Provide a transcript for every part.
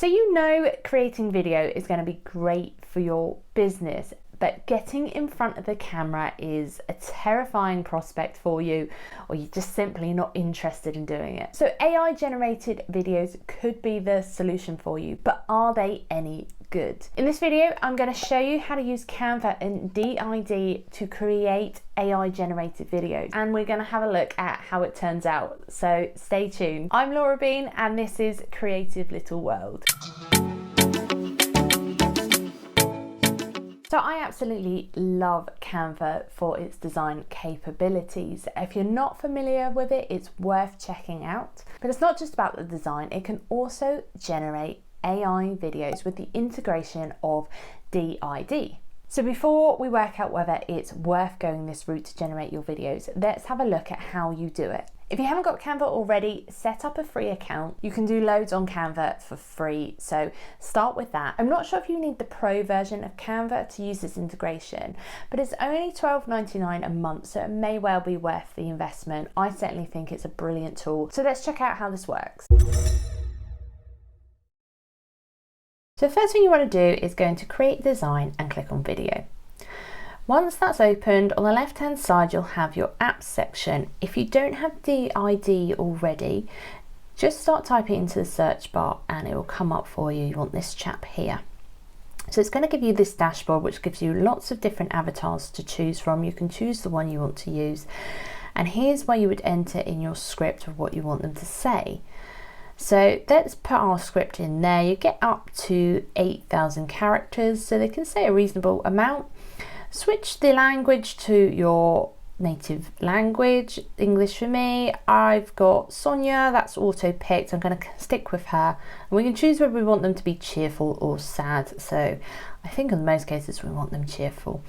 So you know creating video is going to be great for your business, but getting in front of the camera is a terrifying prospect for you, or you're just simply not interested in doing it. So AI generated videos could be the solution for you, but are they any good? In this video, I'm going to show you how to use Canva and D-ID to create AI generated videos, and we're going to have a look at how it turns out. So stay tuned. I'm Laura Bean and this is Creative Little World. So I absolutely love Canva for its design capabilities. If you're not familiar with it, it's worth checking out. But it's not just about the design, it can also generate AI videos with the integration of D-ID. So before we work out whether it's worth going this route to generate your videos, let's have a look at how you do it. If you haven't got Canva already, set up a free account. You can do loads on Canva for free, so start with that. I'm not sure if you need the pro version of Canva to use this integration, but it's only $12.99 a month, so it may well be worth the investment. I certainly think it's a brilliant tool. So let's check out how this works. So the first thing you want to do is go into Create Design and click on Video. Once that's opened, on the left hand side you'll have your apps section. If you don't have D-ID already, just start typing into the search bar and it will come up for you. You want this chap here. So it's going to give you this dashboard which gives you lots of different avatars to choose from. You can choose the one you want to use, and here's where you would enter in your script of what you want them to say. So let's put our script in there. You get up to 8,000 characters, so they can say a reasonable amount. Switch the language to your native language. English for me. I've got Sonia, that's auto picked. I'm going to stick with her. And we can choose whether we want them to be cheerful or sad. So I think in most cases we want them cheerful.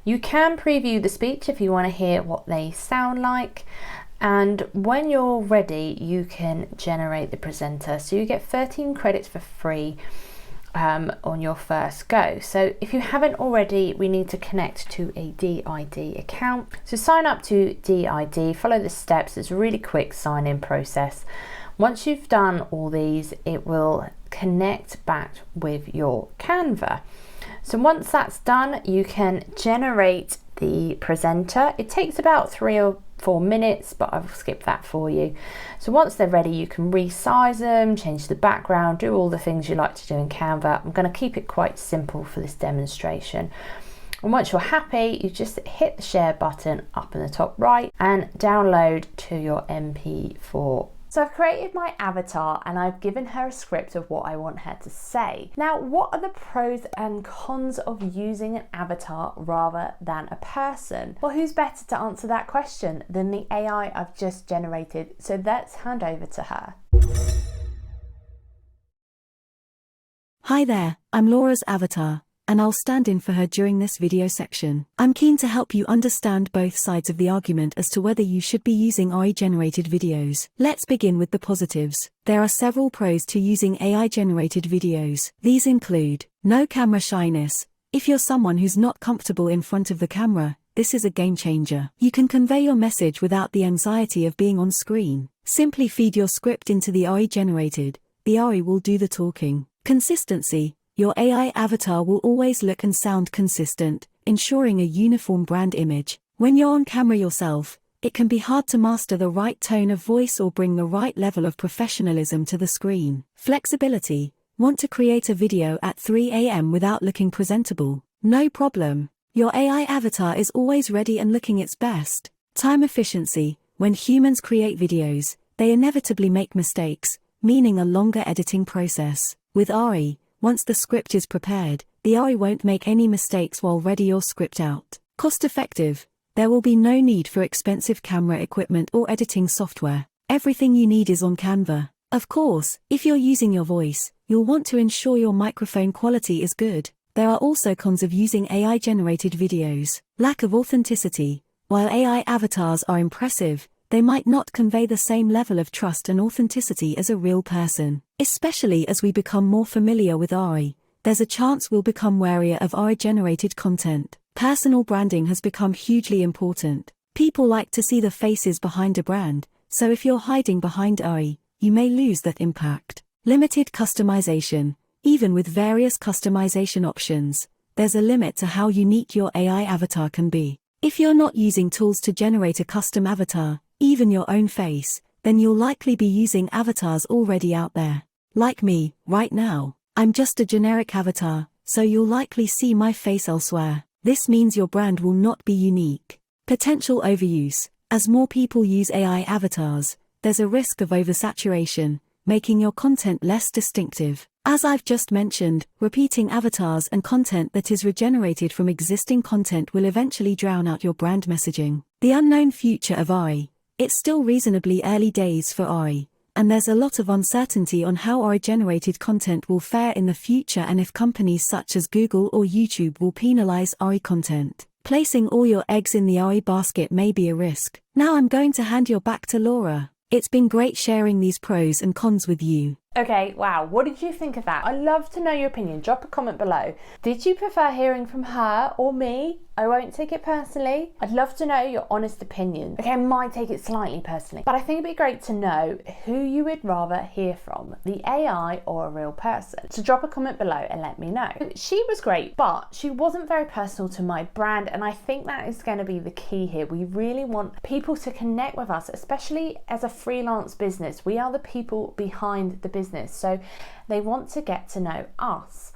You can preview the speech if you want to hear what they sound like. And when you're ready, you can generate the presenter. So you get 13 credits for free on your first go. So if you haven't already, we need to connect to a D-ID account. So sign up to D-ID, follow the steps. It's a really quick sign-in process. Once you've done all these, it will connect back with your Canva. So once that's done, you can generate the presenter. It takes about 3 or 4 minutes, but I've skipped that for you. So once they're ready, you can resize them, change the background, do all the things you like to do in Canva. I'm going to keep it quite simple for this demonstration. And once you're happy, you just hit the share button up in the top right and download to your MP4. So I've created my avatar and I've given her a script of what I want her to say. Now, what are the pros and cons of using an avatar rather than a person? Well, who's better to answer that question than the AI I've just generated? So let's hand over to her. Hi there, I'm Laura's avatar, and I'll stand in for her during this video section. I'm keen to help you understand both sides of the argument as to whether you should be using AI-generated videos. Let's begin with the positives. There are several pros to using AI-generated videos. These include no camera shyness. If you're someone who's not comfortable in front of the camera, this is a game changer. You can convey your message without the anxiety of being on screen. Simply feed your script into the AI-generated. The AI will do the talking. Consistency. Your AI avatar will always look and sound consistent, ensuring a uniform brand image. When you're on camera yourself, it can be hard to master the right tone of voice or bring the right level of professionalism to the screen. Flexibility. Want to create a video at 3 a.m. without looking presentable? No problem. Your AI avatar is always ready and looking its best. Time efficiency. When humans create videos, they inevitably make mistakes, meaning a longer editing process. With AI, once the script is prepared, the AI won't make any mistakes while ready your script out. Cost effective. There will be no need for expensive camera equipment or editing software. Everything you need is on Canva. Of course, if you're using your voice, you'll want to ensure your microphone quality is good. There are also cons of using AI-generated videos. Lack of authenticity. While AI avatars are impressive, they might not convey the same level of trust and authenticity as a real person. Especially as we become more familiar with AI, there's a chance we'll become warier of AI-generated content. Personal branding has become hugely important. People like to see the faces behind a brand, so if you're hiding behind AI, you may lose that impact. Limited customization. Even with various customization options, there's a limit to how unique your AI avatar can be. If you're not using tools to generate a custom avatar, even your own face, then you'll likely be using avatars already out there. Like me, right now, I'm just a generic avatar, so you'll likely see my face elsewhere. This means your brand will not be unique. Potential overuse. As more people use AI avatars, there's a risk of oversaturation, making your content less distinctive. As I've just mentioned, repeating avatars and content that is regenerated from existing content will eventually drown out your brand messaging. The unknown future of AI. It's still reasonably early days for AI, and there's a lot of uncertainty on how AI-generated content will fare in the future and if companies such as Google or YouTube will penalize AI content. Placing all your eggs in the AI basket may be a risk. Now I'm going to hand you back to Laura. It's been great sharing these pros and cons with you. Okay, wow, what did you think of that? I'd love to know your opinion. Drop a comment below. Did you prefer hearing from her or me? I won't take it personally. I'd love to know your honest opinion. Okay, I might take it slightly personally, but I think it'd be great to know who you would rather hear from, the AI or a real person. So drop a comment below and let me know. She was great, but she wasn't very personal to my brand, and I think that is going to be the key here. We really want people to connect with us, especially as a freelance business. We are the people behind the business, so they want to get to know us.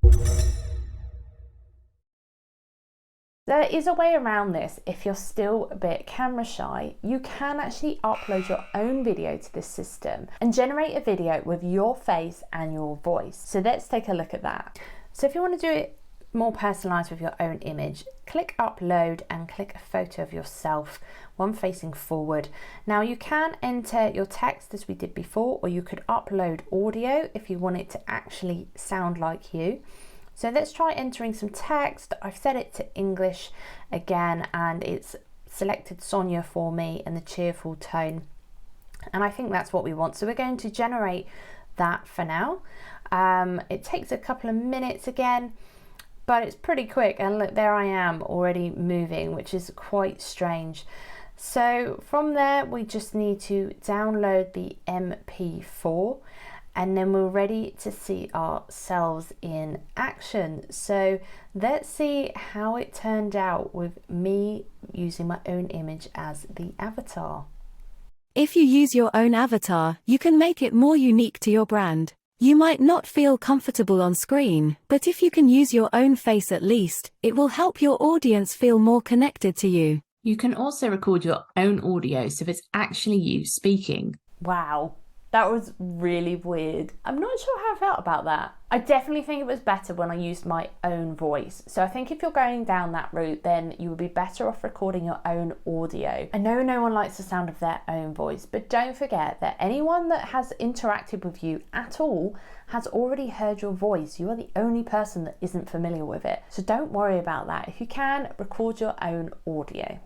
There is a way around this. If you're still a bit camera shy, you can actually upload your own video to this system and generate a video with your face and your voice. So let's take a look at that. So if you want to do it more personalized with your own image, click upload and click a photo of yourself, one facing forward. Now you can enter your text as we did before, or you could upload audio if you want it to actually sound like you. So let's try entering some text. I've set it to English again, and it's selected Sonia for me in the cheerful tone. And I think that's what we want. So we're going to generate that for now. It takes a couple of minutes again, but it's pretty quick. And look, there I am already moving, which is quite strange. So from there, we just need to download the MP4. And then we're ready to see ourselves in action. So let's see how it turned out with me using my own image as the avatar. If you use your own avatar, you can make it more unique to your brand. You might not feel comfortable on screen, but if you can use your own face at least, it will help your audience feel more connected to you. You can also record your own audio, so it's actually you speaking. Wow. That was really weird. I'm not sure how I felt about that. I definitely think it was better when I used my own voice. So I think if you're going down that route, then you would be better off recording your own audio. I know no one likes the sound of their own voice, but don't forget that anyone that has interacted with you at all has already heard your voice. You are the only person that isn't familiar with it. So don't worry about that. If you can, record your own audio.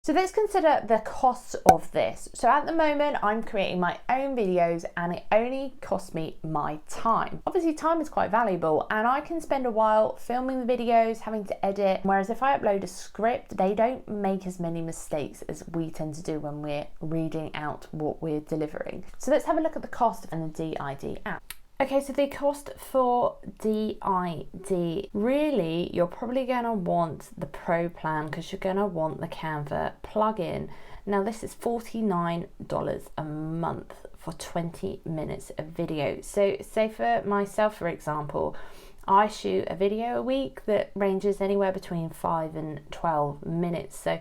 So let's consider the costs of this. So at the moment, I'm creating my own videos and it only costs me my time. Obviously, time is quite valuable and I can spend a while filming the videos, having to edit. Whereas if I upload a script, they don't make as many mistakes as we tend to do when we're reading out what we're delivering. So let's have a look at the cost and the D-ID app. Okay, so the cost for D-ID, really, you're probably going to want the Pro plan because you're going to want the Canva plugin. Now, this is $49 a month for 20 minutes of video. So say for myself, for example, I shoot a video a week that ranges anywhere between 5 and 12 minutes. So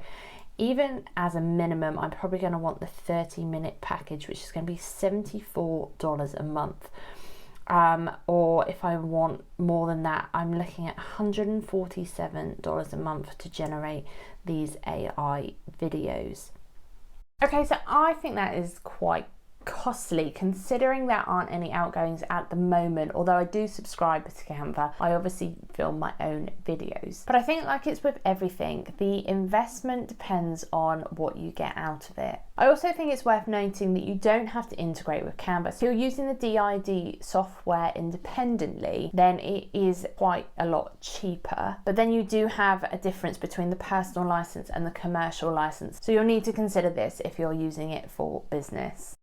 even as a minimum, I'm probably going to want the 30-minute package, which is going to be $74 a month. Or if I want more than that, I'm looking at $147 a month to generate these AI videos. Okay, so I think that is quite costly considering there aren't any outgoings at the moment. Although I do subscribe to Canva, I obviously film my own videos. But I think like it's with everything, the investment depends on what you get out of it. I also think it's worth noting that you don't have to integrate with Canva. So if you're using the D-ID software independently, then it is quite a lot cheaper. But then you do have a difference between the personal license and the commercial license. So you'll need to consider this if you're using it for business.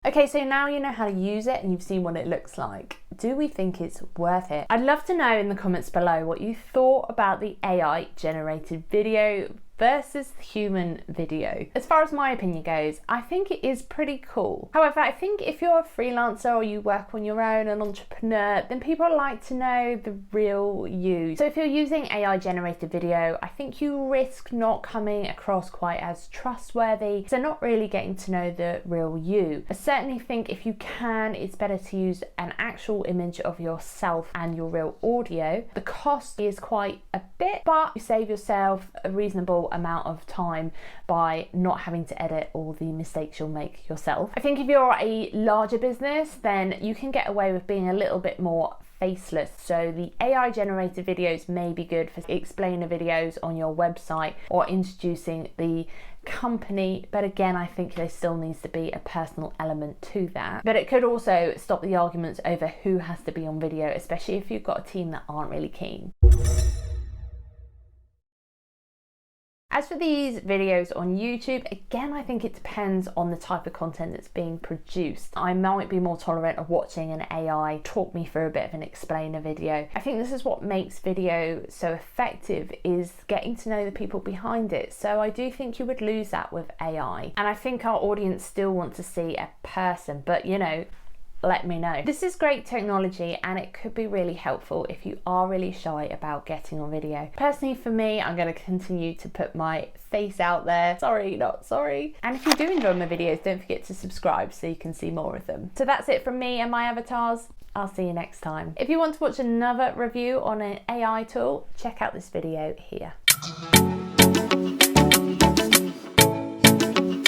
Okay, so now you know how to use it and you've seen what it looks like. Do we think it's worth it? I'd love to know in the comments below what you thought about the AI generated video versus human video. As far as my opinion goes, I think it is pretty cool. However, I think if you're a freelancer or you work on your own, an entrepreneur, then people like to know the real you. So if you're using AI generated video, I think you risk not coming across quite as trustworthy, so not really getting to know the real you. I certainly think if you can, it's better to use an actual image of yourself and your real audio. The cost is quite a bit, but you save yourself a reasonable amount of time by not having to edit all the mistakes you'll make yourself. I think if you're a larger business, then you can get away with being a little bit more faceless. So the AI generated videos may be good for explainer videos on your website or introducing the company, but again, I think there still needs to be a personal element to that. But it could also stop the arguments over who has to be on video, especially if you've got a team that aren't really keen. As for these videos on YouTube, again, I think it depends on the type of content that's being produced. I might be more tolerant of watching an AI talk me through a bit of an explainer video. I think this is what makes video so effective, is getting to know the people behind it. So I do think you would lose that with AI. And I think our audience still want to see a person, but you know, let me know. This is great technology and it could be really helpful if you are really shy about getting on video. Personally for me, I'm going to continue to put my face out there. Sorry, not sorry. And if you do enjoy my videos, don't forget to subscribe so you can see more of them. So that's it from me and my avatars. I'll see you next time. If you want to watch another review on an AI tool, check out this video here.